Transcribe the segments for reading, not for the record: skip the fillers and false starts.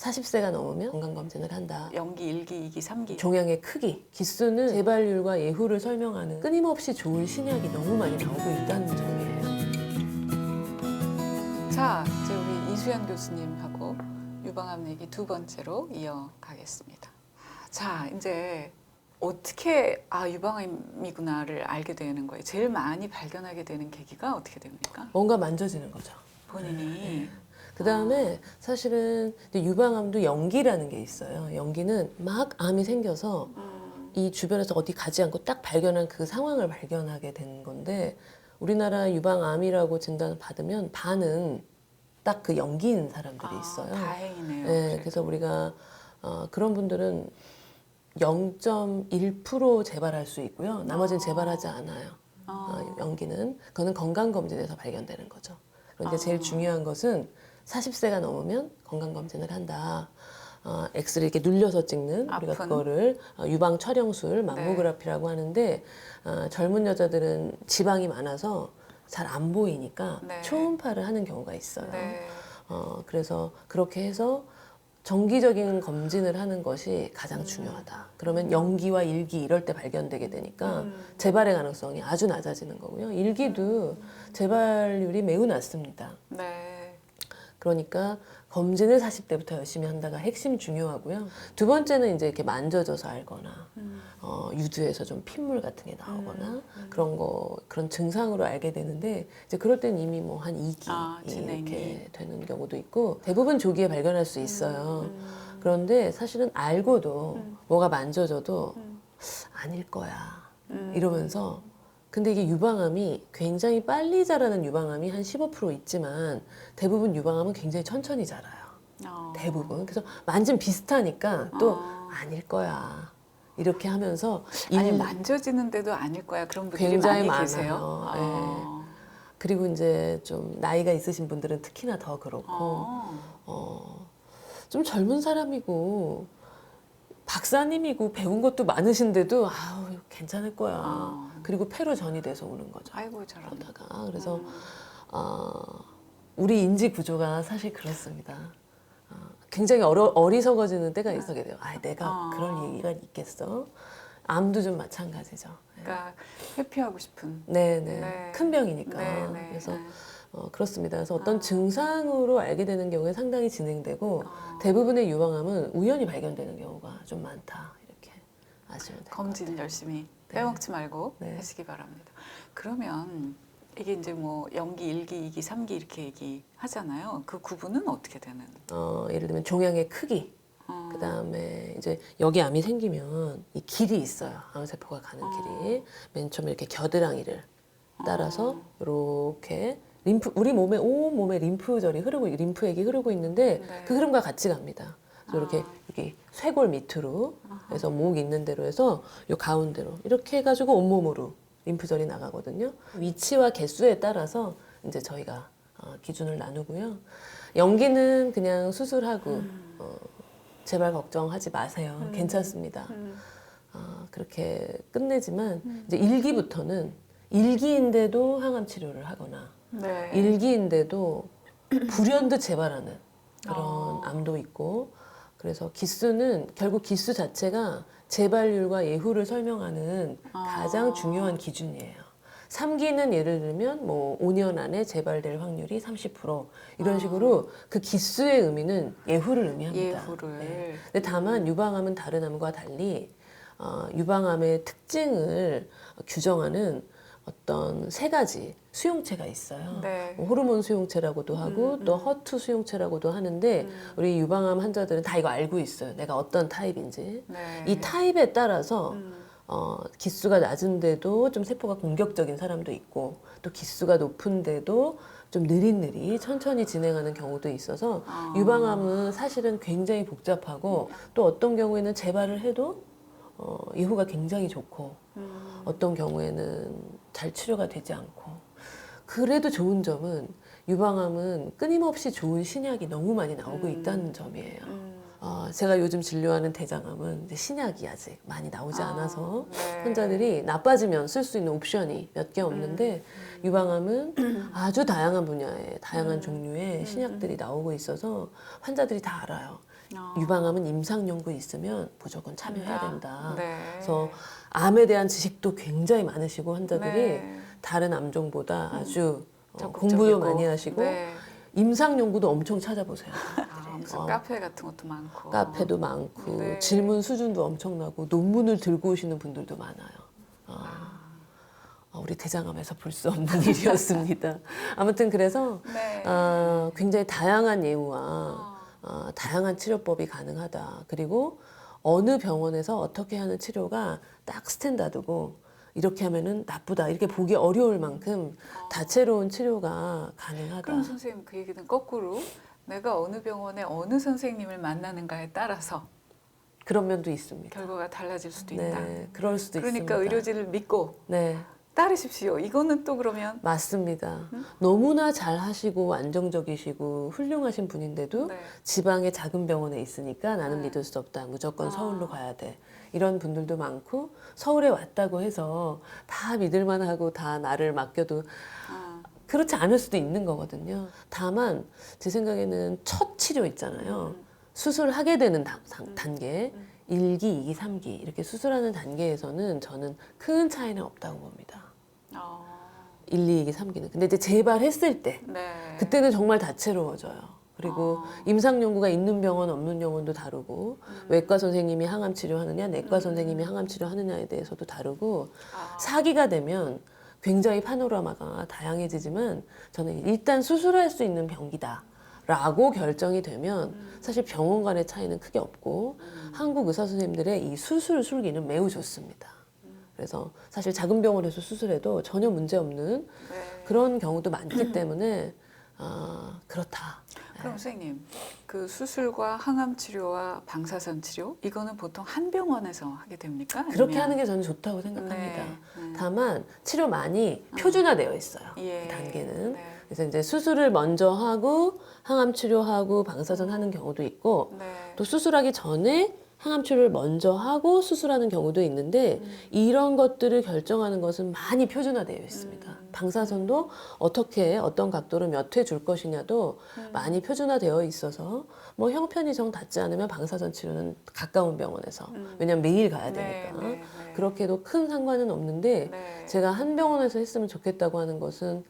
40세가 넘으면 건강검진을 한다. 연기 1기, 2기, 3기. 종양의 크기, 기수는 재발률과 예후를 설명하는 끊임없이 좋은 신약이 너무 많이 나오고 있다는 점이에요. 자, 이제 우리 이수연 교수님하고 유방암 얘기 두 번째로 이어가겠습니다. 자, 이제 어떻게 유방암이구나를 알게 되는 거예요? 제일 많이 발견하게 되는 계기가 어떻게 됩니까? 뭔가 만져지는 거죠. 본인이. 그 다음에 사실은 유방암도 연기라는 게 있어요. 연기는 막 암이 생겨서 이 주변에서 어디 가지 않고 딱 발견한 그 상황을 발견하게 된 건데, 우리나라 유방암이라고 진단을 받으면 반은 딱 그 연기인 사람들이 있어요. 다행이네요. 네, 그래서 우리가 그런 분들은 0.1% 재발할 수 있고요. 나머지는 재발하지 않아요. 연기는. 그거는 건강검진에서 발견되는 거죠. 그런데 제일 중요한 것은 40세가 넘으면 건강검진을 한다. 엑스를 이렇게 눌려서 찍는, 우리가 그거를 유방 촬영술, 맘모그래피라고 하는데, 젊은 여자들은 지방이 많아서 잘 안 보이니까 초음파를 하는 경우가 있어요. 그래서 그렇게 해서 정기적인 검진을 하는 것이 가장 중요하다. 그러면 연기와 일기 이럴 때 발견되게 되니까 재발의 가능성이 아주 낮아지는 거고요. 일기도 재발률이 매우 낮습니다. 그러니까 검진을 40대부터 열심히 한다가 핵심 중요하고요. 두 번째는 이제 이렇게 만져져서 알거나, 유두에서 좀 핏물 같은 게 나오거나, 그런 증상으로 알게 되는데, 이제 그럴 땐 이미 뭐 한 2기 이렇게 되는 경우도 있고, 대부분 조기에 발견할 수 있어요. 그런데 사실은 알고도 뭐가 만져져도 아닐 거야. 이러면서 근데 이게 유방암이 굉장히 빨리 자라는 유방암이 한 15% 있지만 대부분 유방암은 굉장히 천천히 자라요. 대부분. 그래서 만지면 비슷하니까 또 아닐 거야. 이렇게 하면서 아니 만져지는데도 아닐 거야. 그런 분들이 굉장히 많이 계세요. 네. 그리고 이제 좀 나이가 있으신 분들은 특히나 더 그렇고 좀 젊은 사람이고 박사님이고 배운 것도 많으신데도 괜찮을 거야. 그리고 폐로 전이돼서 오는 거죠. 아이고 잘한다. 그래서 우리 인지 구조가 사실 그렇습니다. 굉장히 어리석어지는 때가 있게 돼요. 내가 그럴 얘기가 있겠어. 암도 좀 마찬가지죠. 그러니까 회피하고 싶은. 네네. 큰 병이니까. 그래서 그렇습니다. 그래서 어떤 증상으로 알게 되는 경우에 상당히 진행되고 대부분의 유방암은 우연히 발견되는 경우가 좀 많다. 이렇게 아시면 돼요. 검진 열심히 빼먹지 말고 하시기 바랍니다. 그러면 이게 이제 뭐 연기 1기, 2기, 3기 이렇게 얘기하잖아요. 그 구분은 어떻게 되는? 예를 들면 종양의 크기. 그 다음에 이제 여기 암이 생기면 이 길이 있어요. 암세포가 가는 길이. 맨 처음에 이렇게 겨드랑이를 따라서 이렇게 우리 몸에 온 몸에 림프절이 림프액이 흐르고 있는데 그 흐름과 같이 갑니다. 그래서 이렇게 쇄골 밑으로 해서 목 있는 대로 해서 요 가운데로 이렇게 해가지고 온몸으로 림프절이 나가거든요. 위치와 개수에 따라서 이제 저희가 기준을 나누고요. 연기는 그냥 수술하고 재발 걱정하지 마세요. 괜찮습니다. 그렇게 끝내지만 이제 1기부터는 1기인데도 항암 치료를 하거나 1기인데도 불현듯 재발하는 그런 암도 있고, 그래서 기수는 결국 기수 자체가 재발률과 예후를 설명하는 가장 중요한 기준이에요. 3기는 예를 들면 뭐 5년 안에 재발될 확률이 30% 이런 식으로 그 기수의 의미는 예후를 의미합니다. 근데 다만 유방암은 다른 암과 달리 유방암의 특징을 규정하는 어떤 3가지 수용체가 있어요. 뭐 호르몬 수용체라고도 하고 또 허투 수용체라고도 하는데 우리 유방암 환자들은 다 이거 알고 있어요. 내가 어떤 타입인지. 이 타입에 따라서 기수가 낮은데도 좀 세포가 공격적인 사람도 있고, 또 기수가 높은데도 좀 느릿느릿 천천히 진행하는 경우도 있어서 유방암은 사실은 굉장히 복잡하고, 또 어떤 경우에는 재발을 해도 예후가 굉장히 좋고 어떤 경우에는 잘 치료가 되지 않고. 그래도 좋은 점은 유방암은 끊임없이 좋은 신약이 너무 많이 나오고 있다는 점이에요. 제가 요즘 진료하는 대장암은 이제 신약이 아직 많이 나오지 않아서 환자들이 나빠지면 쓸 수 있는 옵션이 몇 개 없는데 유방암은 아주 다양한 분야의 다양한 종류의 신약들이 나오고 있어서 환자들이 다 알아요. 유방암은 임상 연구 있으면 무조건 참여해야 된다. 네. 그래서 암에 대한 지식도 굉장히 많으시고 환자들이 네. 다른 암종보다 아주 적극적이고. 공부도 많이 하시고 네. 임상 연구도 엄청 찾아보세요. 무슨 어. 카페 같은 것도 많고. 카페도 많고 네. 질문 수준도 엄청나고 논문을 들고 오시는 분들도 많아요. 우리 대장암에서 볼 수 없는 일이었습니다. 아무튼 그래서 네. 굉장히 다양한 예후와 다양한 치료법이 가능하다. 그리고 어느 병원에서 어떻게 하는 치료가 딱 스탠다드고 이렇게 하면은 나쁘다. 이렇게 보기 어려울 만큼 다채로운 치료가 가능하다. 그럼 선생님 그 얘기는 거꾸로 내가 어느 병원에 어느 선생님을 만나는가에 따라서 그런 면도 있습니다. 결과가 달라질 수도 있다. 네, 그럴 수도 그러니까 있습니다. 의료진을 믿고 네, 따르십시오. 이거는 또 그러면 맞습니다. 너무나 잘 하시고 안정적이시고 훌륭하신 분인데도 네. 지방의 작은 병원에 있으니까 나는 네. 믿을 수 없다. 무조건 서울로 가야 돼. 이런 분들도 많고 서울에 왔다고 해서 다 믿을만하고 다 나를 맡겨도 그렇지 않을 수도 있는 거거든요. 다만 제 생각에는 첫 치료 있잖아요. 수술하게 되는 단계 1기, 2기, 3기 이렇게 수술하는 단계에서는 저는 큰 차이는 없다고 봅니다. 1, 2기, 3기는. 근데 이제 재발했을 때 네. 그때는 정말 다채로워져요. 그리고 임상 연구가 있는 병원 없는 병원도 다르고 외과 선생님이 항암 치료하느냐 내과 선생님이 항암 치료하느냐에 대해서도 다르고 4기가 되면 굉장히 파노라마가 다양해지지만 저는 일단 수술할 수 있는 병기다 라고 결정이 되면 사실 병원 간의 차이는 크게 없고 한국 의사 선생님들의 이 수술 술기는 매우 좋습니다. 그래서 사실 작은 병원에서 수술해도 전혀 문제 없는 네. 그런 경우도 많기 때문에 그렇다. 그럼 선생님 그 수술과 항암 치료와 방사선 치료 이거는 보통 한 병원에서 하게 됩니까? 그렇게 아니면- 하는 게 저는 좋다고 생각합니다. 네. 다만 치료만이 표준화되어 있어요. 예. 그 단계는. 네. 그래서 이제 수술을 먼저 하고 항암 치료하고 방사선 하는 경우도 있고 네. 또 수술하기 전에 항암 치료를 먼저 하고 수술하는 경우도 있는데 이런 것들을 결정하는 것은 많이 표준화되어 있습니다. 방사선도 어떻게 어떤 각도로 몇 회 줄 것이냐도 많이 표준화되어 있어서 뭐 형편이 정 닿지 않으면 방사선 치료는 가까운 병원에서 왜냐면 매일 가야 되니까 네, 네, 네. 그렇게도 큰 상관은 없는데 네. 제가 한 병원에서 했으면 좋겠다고 하는 것은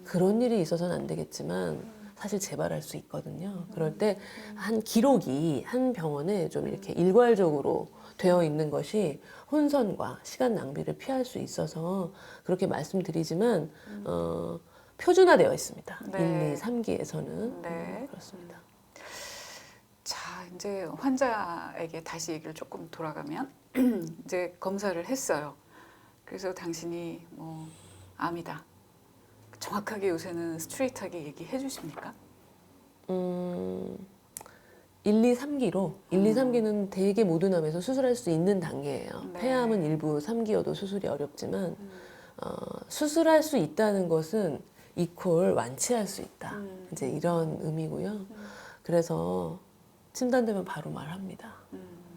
그런 일이 있어서는 안 되겠지만 사실 재발할 수 있거든요. 그럴 때 한 기록이 한 병원에 좀 이렇게 일괄적으로 되어 있는 것이 혼선과 시간 낭비를 피할 수 있어서 그렇게 말씀드리지만 표준화되어 있습니다. 네. 1, 2, 3기에서는 네. 그렇습니다. 자, 이제 환자에게 다시 얘기를 조금 돌아가면 이제 검사를 했어요. 그래서 당신이 뭐 암이다. 정확하게 요새는 스트레이트하게 얘기해 주십니까? 1, 2, 3기로 1, 2, 3기는 대개 모든 암에서 수술할 수 있는 단계예요. 네. 폐암은 일부 3기여도 수술이 어렵지만 수술할 수 있다는 것은 이퀄 완치할 수 있다. 이제 이런 의미고요. 그래서 진단되면 바로 말합니다.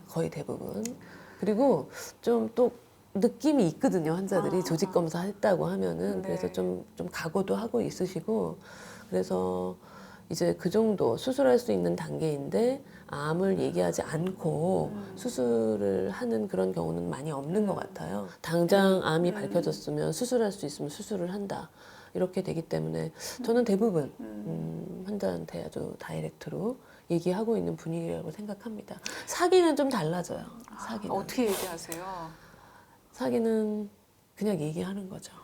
거의 대부분. 그리고 좀 또 느낌이 있거든요. 환자들이 조직 검사 했다고 하면은 네. 그래서 좀 각오도 하고 있으시고 그래서 이제 그 정도 수술할 수 있는 단계인데 암을 얘기하지 않고 수술을 하는 그런 경우는 많이 없는 것 같아요. 당장 암이 밝혀졌으면 수술할 수 있으면 수술을 한다. 이렇게 되기 때문에 저는 대부분 환자한테 아주 다이렉트로 얘기하고 있는 분위기라고 생각합니다. 사기는 좀 달라져요. 사기는. 어떻게 얘기하세요? 사기는 그냥 얘기하는 거죠.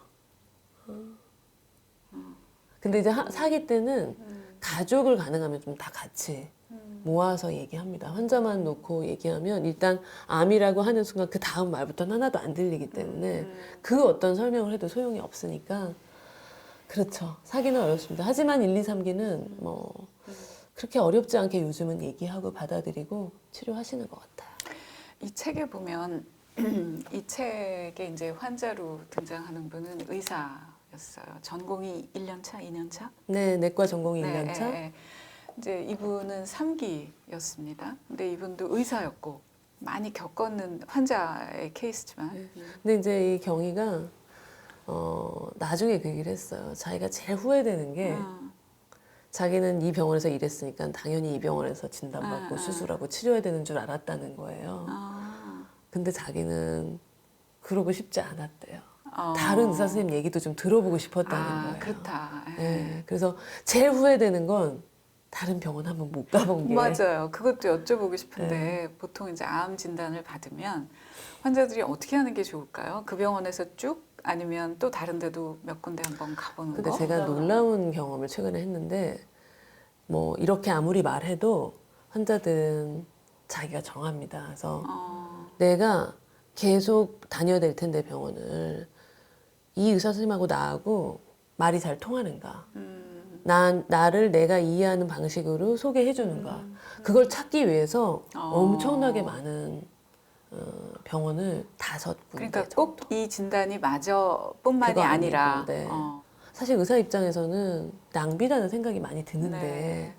근데 이제 사기 때는 가족을 가능하면 좀 다 같이 모아서 얘기합니다. 환자만 놓고 얘기하면 일단 암이라고 하는 순간 그 다음 말부터는 하나도 안 들리기 때문에 그 어떤 설명을 해도 소용이 없으니까 그렇죠. 사기는 어렵습니다. 하지만 1, 2, 3기는 뭐 그렇게 어렵지 않게 요즘은 얘기하고 받아들이고 치료하시는 것 같아요. 이 책에 보면 이 책에 이제 환자로 등장하는 분은 의사였어요. 전공이 1년 차, 2년 차? 네, 내과 전공이 네, 1년 차. 예. 이제 이분은 3기였습니다. 근데 이분도 의사였고 많이 겪었는 환자의 케이스지만 근데 이제 이 경위가 나중에 그 얘기를 했어요. 자기가 제일 후회되는 게 자기는 이 병원에서 일했으니까 당연히 이 병원에서 진단받고 수술하고 치료해야 되는 줄 알았다는 거예요. 근데 자기는 그러고 싶지 않았대요. 다른 의사 선생님 얘기도 좀 들어보고 싶었다는 거예요. 그렇다. 네, 그래서 제일 후회되는 건 다른 병원 한번 못 가본 게. 맞아요. 그것도 여쭤보고 싶은데 보통 이제 암 진단을 받으면 환자들이 어떻게 하는 게 좋을까요? 그 병원에서 쭉 아니면 또 다른 데도 몇 군데 한번 가보는 근데 거? 제가 놀라운 경험을 최근에 했는데 뭐 이렇게 아무리 말해도 환자들은 자기가 정합니다. 그래서 내가 계속 다녀야 될 텐데 병원을 이 의사 선생님하고 나하고 말이 잘 통하는가? 나를 내가 이해하는 방식으로 소개해 주는가? 그걸 찾기 위해서 엄청나게 많은 병원을 5군데 그러니까 정도. 꼭 이 진단이 맞아뿐만이 그거 아니라 아니고, 네. 사실 의사 입장에서는 낭비라는 생각이 많이 드는데 네.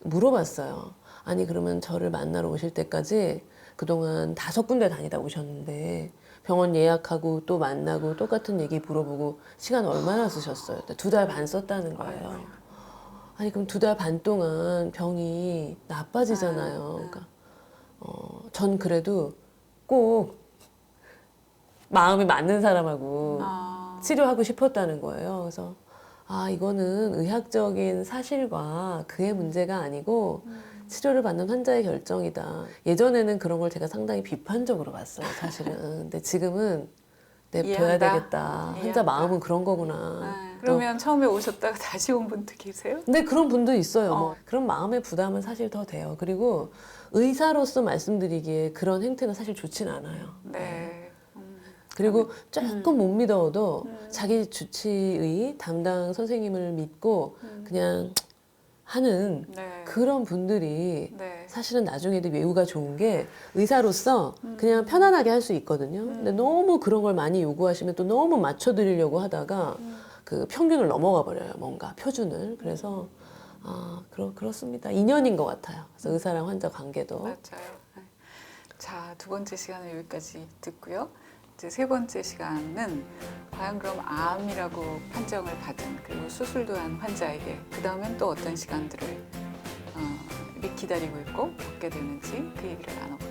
물어봤어요. 아니 그러면 저를 만나러 오실 때까지 그동안 5군데 다니다 오셨는데 병원 예약하고 또 만나고 똑같은 얘기 물어보고 시간 얼마나 쓰셨어요? 2달 반 썼다는 거예요. 아니 그럼 2달 반 동안 병이 나빠지잖아요. 그러니까 전 그래도 꼭 마음이 맞는 사람하고 치료하고 싶었다는 거예요. 그래서 이거는 의학적인 사실과 그의 문제가 아니고 치료를 받는 환자의 결정이다. 예전에는 그런 걸 제가 상당히 비판적으로 봤어요, 사실은. 근데 지금은 냅둬야 이해한다. 되겠다. 환자 이해한다. 마음은 그런 거구나. 그러면 처음에 오셨다가 다시 온 분도 계세요? 근데 그런 분도 있어요. 뭐 그런 마음의 부담은 사실 더 돼요. 그리고 의사로서 말씀드리기에 그런 행태는 사실 좋진 않아요. 네. 그리고 조금 못 믿어도 자기 주치의 담당 선생님을 믿고 그냥 하는 네. 그런 분들이 네. 사실은 나중에도 외우가 좋은 게 의사로서 그냥 편안하게 할 수 있거든요. 근데 너무 그런 걸 많이 요구하시면 또 너무 맞춰드리려고 하다가 그 평균을 넘어가 버려요. 뭔가 표준을. 그래서 그렇습니다. 인연인 것 같아요. 그래서 의사랑 환자 관계도. 맞아요. 네. 자, 2번째 시간은 여기까지 듣고요. 이제 3번째 시간은 과연 그럼 암이라고 판정을 받은 그리고 수술도 한 환자에게 그 다음엔 또 어떤 시간들을 기다리고 있고 겪게 되는지 그 얘기를 나눠보겠습니다.